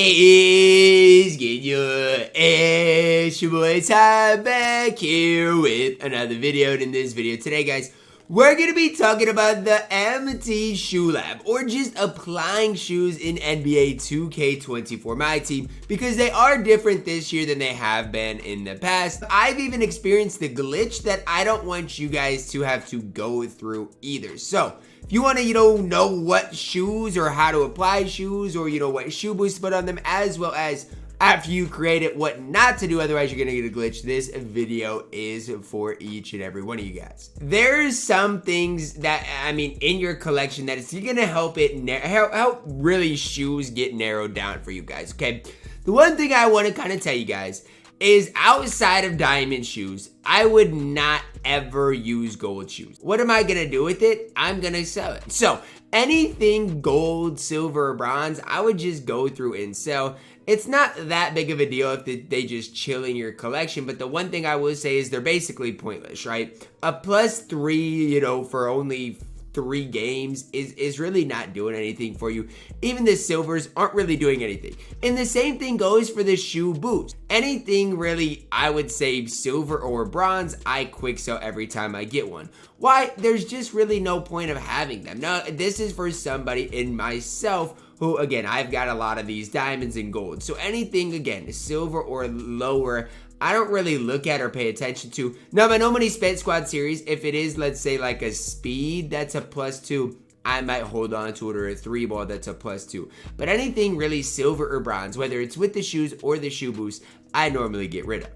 is get your ass, your boy Ty back here with another video. And in this video today, guys, we're gonna be talking about the MT Shoe Lab, or just applying shoes in NBA 2K24 MyTEAM, because they are different this year than they have been in the past. I've even experienced the glitch that I don't want you guys to have to go through either. So if you want to, know what shoes or how to apply shoes, or, what shoe boost to put on them, as well as after you create it, what not to do, otherwise you're going to get a glitch, this video is for each and every one of you guys. There's some things that, in your collection that is going to help really shoes get narrowed down for you guys, okay? The one thing I want to kind of tell you guys is, outside of diamond shoes, I would not ever use gold shoes. What am I gonna do with it? I'm gonna sell it. So anything gold, silver, or bronze, I would just go through and sell. It's not that big of a deal if they just chill in your collection, but the one thing I will say is they're basically pointless, right? A +3, for only 3 games is really not doing anything for you. Even the silvers aren't really doing anything. And the same thing goes for the shoe boost. Anything really, I would say silver or bronze, I quick sell every time I get one. Why? There's just really no point of having them. Now, this is for somebody in myself who, again, I've got a lot of these diamonds and gold. So anything, again, silver or lower, I don't really look at or pay attention to. Now, my No Money Spent Squad series, if it is, let's say, like a speed that's a +2, I might hold on to it, or a 3-ball that's a +2. But anything really silver or bronze, whether it's with the shoes or the shoe boost, I normally get rid of.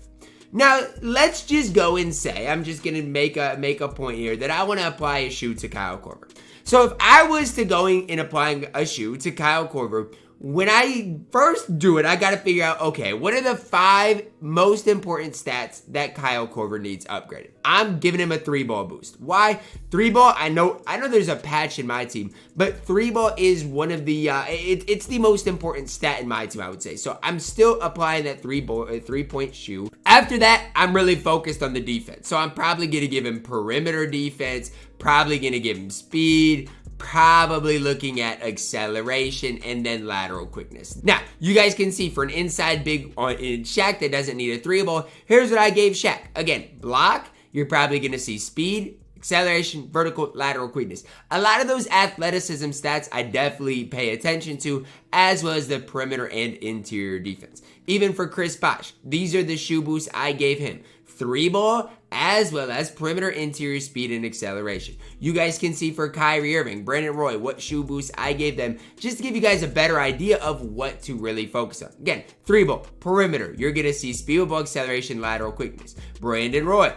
Now, let's just go and say, I'm just gonna make a point here that I want to apply a shoe to Kyle Korver. So if I was to going and applying a shoe to Kyle Korver, when I first do it, I got to figure out, okay, what are the 5 most important stats that Kyle Korver needs upgraded? I'm giving him a 3-ball boost. Why? 3-ball, I know there's a patch in my team, but 3-ball is one of the, it's the most important stat in my team, I would say. So I'm still applying that 3-point shoe. After that, I'm really focused on the defense. So I'm probably going to give him perimeter defense, probably going to give him speed, probably looking at acceleration, and then lateral quickness. Now, you guys can see for an inside big in Shaq that doesn't need a 3-ball, here's what I gave Shaq. Again, block, you're probably going to see speed, acceleration, vertical, lateral quickness. A lot of those athleticism stats I definitely pay attention to, as well as the perimeter and interior defense. Even for Chris Bosh, these are the shoe boosts I gave him. 3-ball, as well as perimeter, interior, speed, and acceleration. You guys can see for Kyrie Irving, Brandon Roy, what shoe boosts I gave them, just to give you guys a better idea of what to really focus on. Again, 3-ball, perimeter, you're going to see speed, ball, acceleration, lateral quickness. Brandon Roy,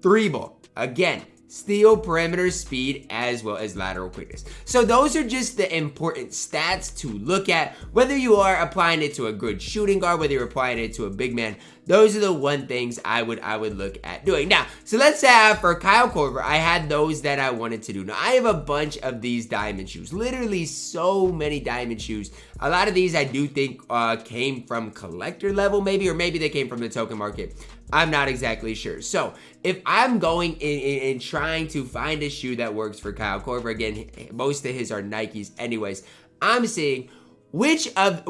3-ball, again, steal, perimeter, speed, as well as lateral quickness. So those are just the important stats to look at. Whether you are applying it to a good shooting guard, whether you're applying it to a big man, those are the one things I would look at doing. Now, so let's say for Kyle Korver, I had those that I wanted to do. Now, I have a bunch of these diamond shoes. Literally so many diamond shoes. A lot of these I do think came from collector level maybe, or maybe they came from the token market. I'm not exactly sure. So if I'm going in and trying to find a shoe that works for Kyle Korver, again, most of his are Nikes anyways, I'm seeing which of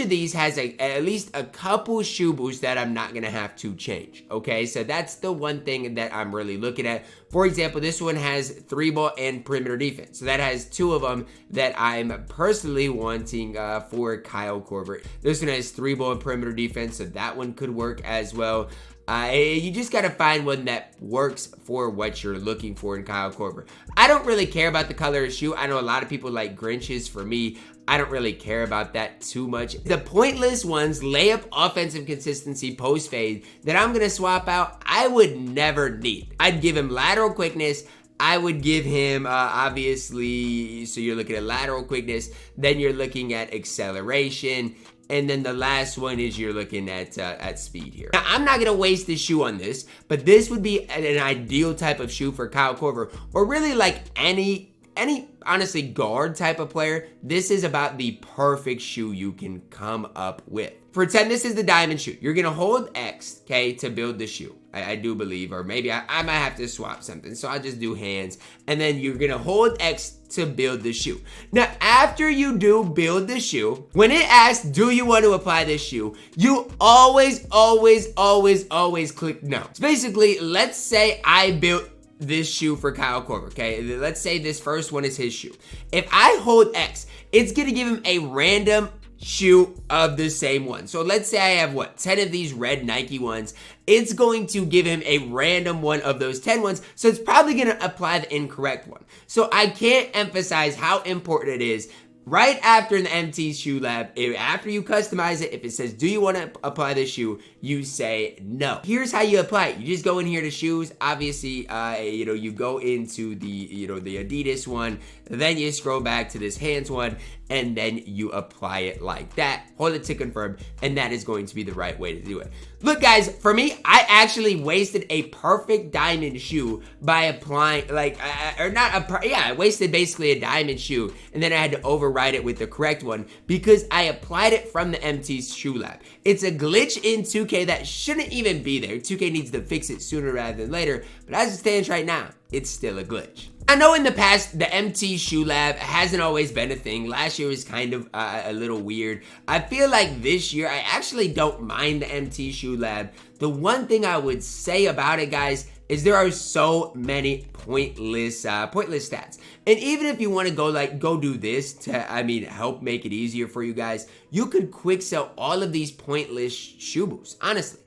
these has at least a couple shoe boosts that I'm not going to have to change, okay? So that's the one thing that I'm really looking at. For example, this one has 3-ball and perimeter defense. So that has 2 of them that I'm personally wanting for Kyle Korver. This one has 3-ball and perimeter defense, so that one could work as well. You just got to find one that works for what you're looking for in Kyle Korver. I don't really care about the color of the shoe. I know a lot of people like Grinches. For me, I don't really care about that too much. The pointless ones, layup, offensive consistency, post fade, that I'm going to swap out, I would never need. I'd give him lateral quickness. I would give him, obviously, so you're looking at lateral quickness, then you're looking at acceleration, and then the last one is you're looking at speed here. Now, I'm not going to waste this shoe on this, but this would be an ideal type of shoe for Kyle Korver, or really like any honestly guard type of player. This is about the perfect shoe you can come up with. Pretend this is the diamond shoe. You're going to hold X, okay, to build the shoe. I do believe, or maybe I might have to swap something. So I'll just do hands, and then you're gonna hold X to build the shoe. Now, after you do build the shoe, when it asks, do you want to apply this shoe, you always click no. So basically, let's say I built this shoe for Kyle Korver, okay? Let's say this first one is his shoe. If I hold X, it's gonna give him a random shoe of the same one. So let's say I have, what, 10 of these red Nike ones. It's going to give him a random one of those 10 ones. So it's probably gonna apply the incorrect one. So I can't emphasize how important it is. Right after the MT Shoe Lab, after you customize it, if it says, do you want to apply this shoe, you say no. Here's how you apply it. You just go in here to shoes. Obviously, you go into the, the Adidas one, then you scroll back to this hands one, and then you apply it like that. Hold it to confirm, and that is going to be the right way to do it. Look, guys, for me, I actually wasted a perfect diamond shoe by applying, I wasted basically a diamond shoe, and then I had to override it with the correct one because I applied it from the MT Shoe Lab. It's a glitch in 2K that shouldn't even be there. 2K needs to fix it sooner rather than later, but as it stands right now, it's still a glitch. I know in the past, the MT Shoe Lab hasn't always been a thing. Last year was kind of a little weird. I feel like this year, I actually don't mind the MT Shoe Lab. The one thing I would say about it, guys, is there are so many pointless stats. And even if you want to go do this to, help make it easier for you guys, you could quick sell all of these pointless shoe boosts, honestly.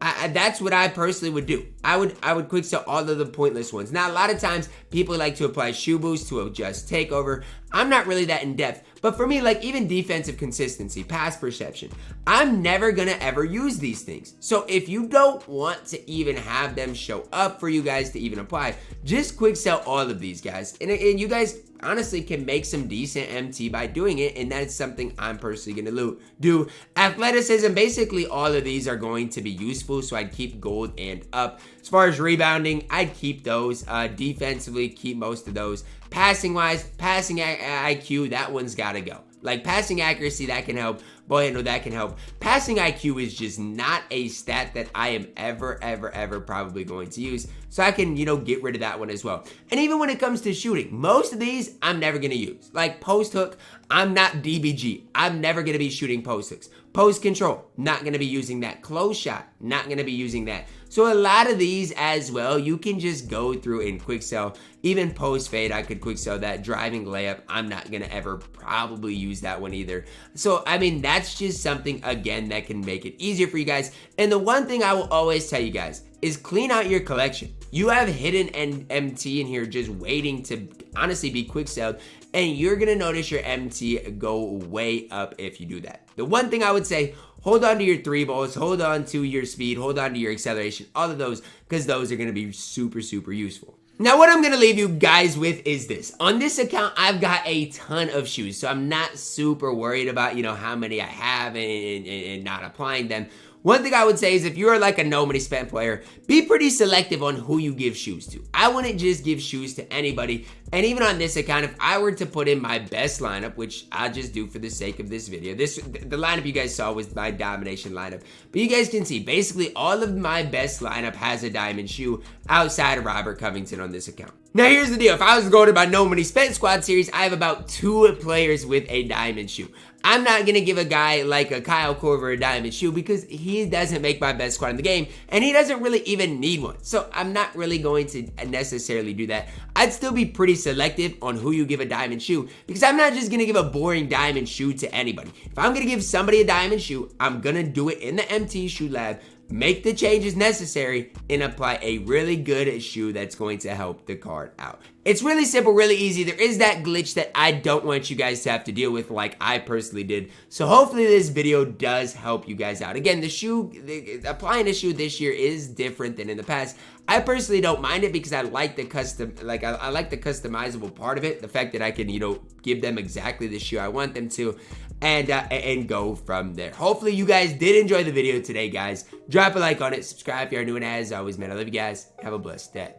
That's what I personally would do. I would quick sell all of the pointless ones. Now, a lot of times people like to apply shoe boost to adjust takeover. I'm not really that in depth, but for me, even defensive consistency, pass perception, I'm never gonna ever use these things. So if you don't want to even have them show up for you guys to even apply, just quick sell all of these, guys. And you guys honestly can make some decent MT by doing it, and that's something I'm personally gonna do. Athleticism, basically all of these are going to be useful, so I'd keep gold and up. As far as rebounding, I'd keep those. Defensively, keep most of those. Passing wise, passing IQ, that one's gotta go. Passing accuracy, that can help. Ball handle, that can help. Passing IQ is just not a stat that I am ever probably going to use. So I can, get rid of that one as well. And even when it comes to shooting, most of these I'm never gonna use. Post hook, I'm not DBG. I'm never gonna be shooting post hooks. Post control, not gonna be using that. Close shot, not gonna be using that. So a lot of these as well, you can just go through and quick sell. Even post fade, I could quick sell that. Driving layup, I'm not gonna ever probably use that one either. So, that's just something, again, that can make it easier for you guys. And the one thing I will always tell you guys is clean out your collection. You have hidden MT in here just waiting to honestly be quick sold, and you're gonna notice your MT go way up if you do that. The one thing I would say, hold on to your 3 balls, hold on to your speed, hold on to your acceleration, all of those, because those are gonna be super useful. Now, what I'm gonna leave you guys with is this. On this account, I've got a ton of shoes, so I'm not super worried about, how many I have and not applying them. One thing I would say is if you're a no money spent player, be pretty selective on who you give shoes to. I wouldn't just give shoes to anybody. And even on this account, if I were to put in my best lineup, which I'll just do for the sake of this video, the lineup you guys saw was my domination lineup. But you guys can see, basically all of my best lineup has a diamond shoe outside of Robert Covington on this account. Now here's the deal, if I was to go to my no money spent squad series, I have about 2 players with a diamond shoe. I'm not gonna give a guy like a Kyle Korver a diamond shoe because he doesn't make my best squad in the game, and he doesn't really even need one. So I'm not really going to necessarily do that. I'd still be pretty selective on who you give a diamond shoe because I'm not just gonna give a boring diamond shoe to anybody. If I'm gonna give somebody a diamond shoe, I'm gonna do it in the MT Shoe Lab, make the changes necessary, and apply a really good shoe that's going to help the card out. It's really simple, really easy. There is that glitch that I don't want you guys to have to deal with like I personally did. So hopefully this video does help you guys out. Again, applying a shoe this year is different than in the past. I personally don't mind it because I like the I like the customizable part of it. The fact that I can, give them exactly the shoe I want them to, and go from there. Hopefully you guys did enjoy the video today, guys. Drop a like on it, subscribe if you are new, and as always, man, I love you guys. Have a blessed day.